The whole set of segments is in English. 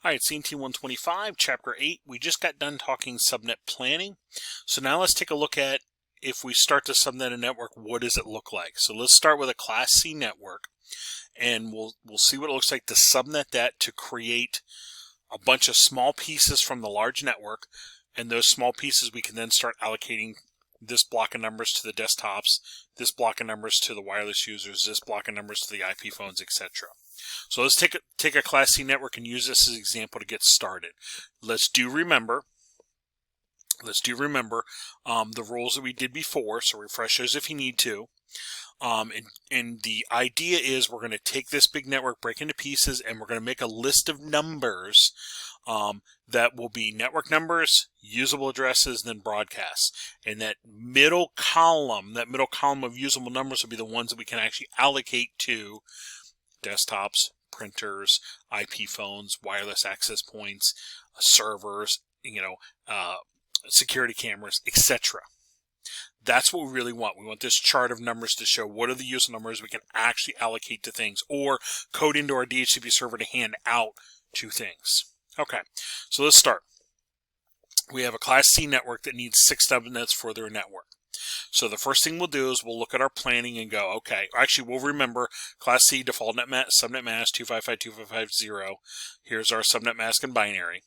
All right, CNT125, Chapter 8. We just got done talking subnet planning. So now let's take a look at, if we start to subnet a network, what does it look like? So let's start with a Class C network, and we'll see what it looks like to subnet that to create a bunch of small pieces from the large network, and those small pieces we can then start allocating this block of numbers to the desktops, this block of numbers to the wireless users, this block of numbers to the IP phones, etc. So let's take a Class C network and use this as an example to get started. Let's do remember the rules that we did before, so refresh those if you need to. And the idea is we're going to take this big network, break into pieces, and we're going to make a list of numbers that will be network numbers, usable addresses, and then broadcasts. And that middle column of usable numbers will be the ones that we can actually allocate to desktops, printers, IP phones, wireless access points, servers, security cameras, etc. That's what we really want. We want this chart of numbers to show what are the useful numbers we can actually allocate to things or code into our DHCP server to hand out to things. Okay, so let's start. We have a Class C network that needs 6 subnets for their network. So the first thing we'll do is we'll look at our planning and go, okay, actually we'll remember Class C default subnet mask 255.255.0. Here's our subnet mask in binary.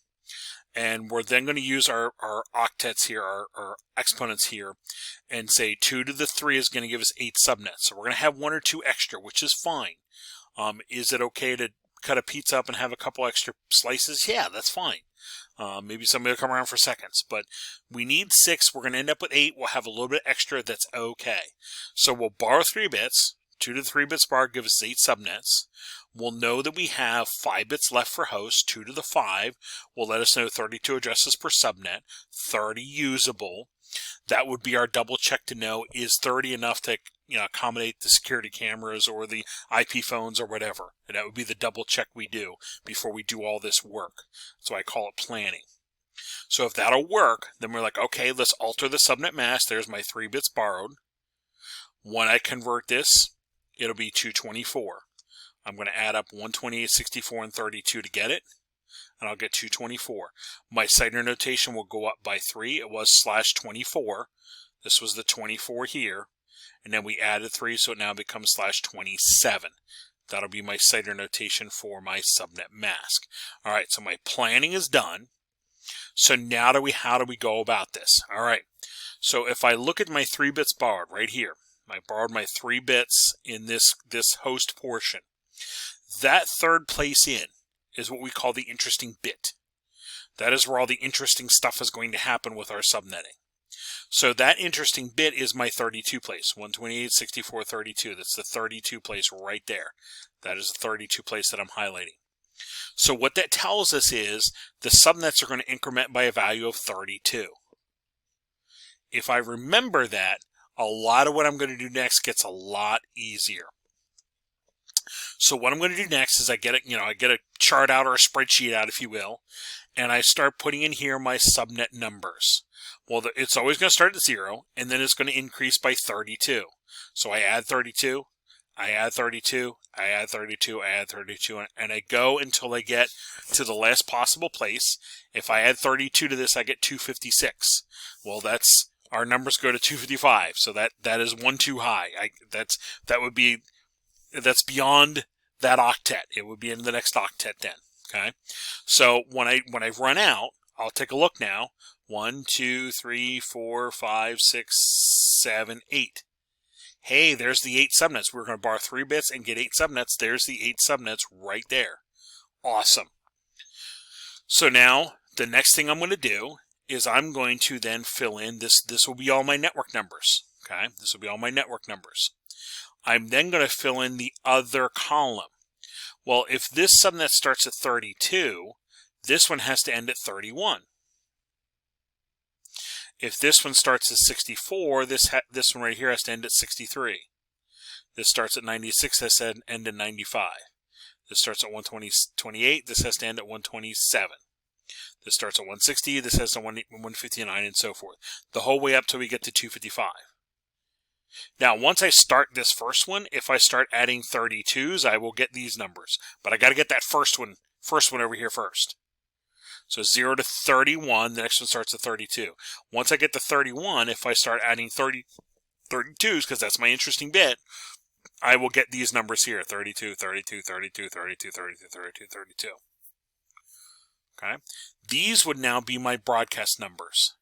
And we're then going to use our octets here, our exponents here, and say 2 to the 3 is going to give us 8 subnets. So we're going to have 1 or 2 extra, which is fine. Is it okay to cut a pizza up and have a couple extra slices? Yeah, that's fine. Maybe somebody will come around for seconds, but we need 6. We're going to end up with 8. We'll have a little bit extra. That's okay. So we'll borrow 3 bits. 2 to the 3 bits borrowed give us 8 subnets. We'll know that we have 5 bits left for host. 2 to the 5 will let us know 32 addresses per subnet, 30 usable. That would be our double check to know, is 30 enough to accommodate the security cameras or the IP phones or whatever. And that would be the double check we do before we do all this work. So I call it planning. So if that'll work, then we're like, okay, let's alter the subnet mask. There's my 3 bits borrowed. When I convert this, it'll be 224. I'm going to add up 128, 64, and 32 to get it, and I'll get 224. My CIDR notation will go up by 3. It was /24. This was the 24 here, and then we added 3, so it now becomes /27. That'll be my CIDR notation for my subnet mask. All right, so my planning is done. So now how do we go about this? All right, so if I look at my 3 bits borrowed right here, I borrowed my 3 bits in this host portion. That third place in is what we call the interesting bit. That is where all the interesting stuff is going to happen with our subnetting. So that interesting bit is my 32 place, 128, 64, 32. That's the 32 place right there. That is the 32 place that I'm highlighting. So what that tells us is the subnets are going to increment by a value of 32. If I remember that, a lot of what I'm going to do next gets a lot easier. So what I'm going to do next is I get a chart out or a spreadsheet out, if you will, and I start putting in here my subnet numbers. Well, it's always going to start at 0, and then it's going to increase by 32. So I add 32, I add 32, I add 32, I add 32, and I go until I get to the last possible place. If I add 32 to this, I get 256. Well, our numbers go to 255, so that is 1 too high. That's beyond that octet. It would be in the next octet then. Okay, so when I run out, I'll take a look now. 1, 2, 3, 4, 5, 6, 7, 8. Hey, there's the 8 subnets. We're going to borrow 3 bits and get 8 subnets. There's the 8 subnets right there. Awesome. So now the next thing I'm going to do is I'm going to then fill in this. This will be all my network numbers. Okay, this will be all my network numbers. I'm then going to fill in the other column. Well, if this subnet starts at 32, this one has to end at 31. If this one starts at 64, this one right here has to end at 63. This starts at 96, has to end at 95. This starts at 128, this has to end at 127. This starts at 160, this has to 159, and so forth. The whole way up till we get to 255. Now, once I start this first one, if I start adding 32s, I will get these numbers. But I got to get that first one over here first. So 0 to 31, the next one starts at 32. Once I get to 31, if I start adding 32s, because that's my interesting bit, I will get these numbers here, 32, 32, 32, 32, 32, 32, 32. Okay? These would now be my broadcast numbers,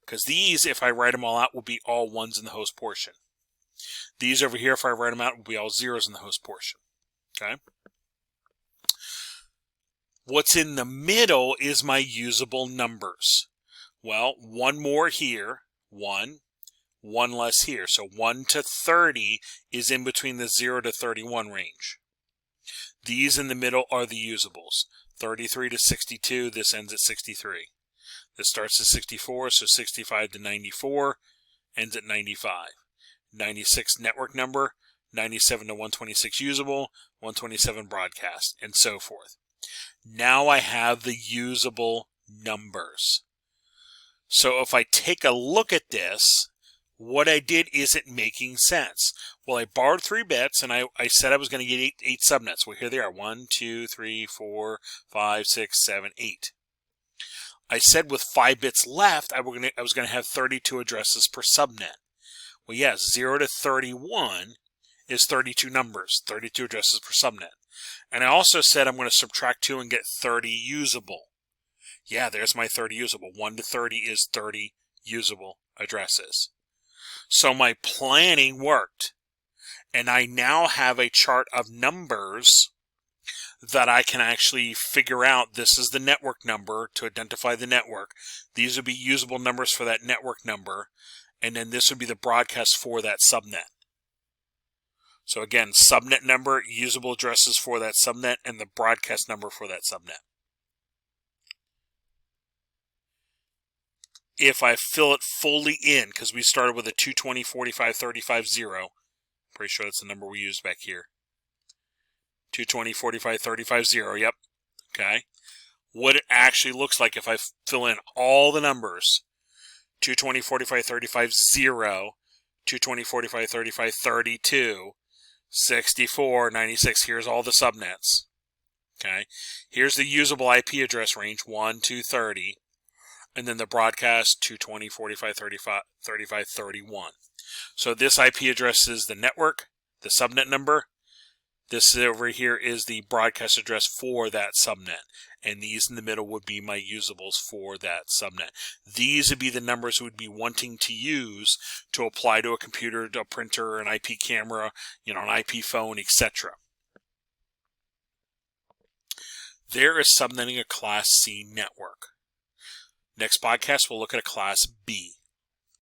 because these, if I write them all out, will be all ones in the host portion. These over here, if I write them out, will be all zeros in the host portion. Okay? What's in the middle is my usable numbers. Well, one more here, one less here. So 1 to 30 is in between the 0 to 31 range. These in the middle are the usables. 33 to 62, this ends at 63. This starts at 64, so 65 to 94, ends at 95. 96 network number, 97 to 126 usable, 127 broadcast, and so forth. Now I have the usable numbers. So if I take a look at this, what I did isn't making sense. Well, I borrowed 3 bits, and I said I was going to get 8 subnets. Well, here they are. 1, 2, 3, 4, 5, 6, 7, 8. I said with 5 bits left, I was going to have 32 addresses per subnet. Well, yes, 0 to 31 is 32 numbers, 32 addresses per subnet. And I also said I'm going to subtract 2 and get 30 usable. Yeah, there's my 30 usable. 1 to 30 is 30 usable addresses. So my planning worked. And I now have a chart of numbers that I can actually figure out. This is the network number to identify the network. These would be usable numbers for that network number. And then this would be the broadcast for that subnet. So again, subnet number, usable addresses for that subnet, and the broadcast number for that subnet. If I fill it fully in, because we started with a 220-45-35-0, pretty sure that's the number we used back here. 220-45-35-0, yep. Okay. What it actually looks like if I fill in all the numbers. 220-45-35-0, 220-45-35-32, 64, 96. Here's all the subnets. Okay. Here's the usable IP address range, 1 to 30. And then the broadcast, 220, 45, 35, 35, 31. So this IP address is the network, the subnet number. This over here is the broadcast address for that subnet. And these in the middle would be my usables for that subnet. These would be the numbers we would be wanting to use to apply to a computer, to a printer, an IP camera, an IP phone, etc. There is subnetting a Class C network. Next podcast, we'll look at a Class B.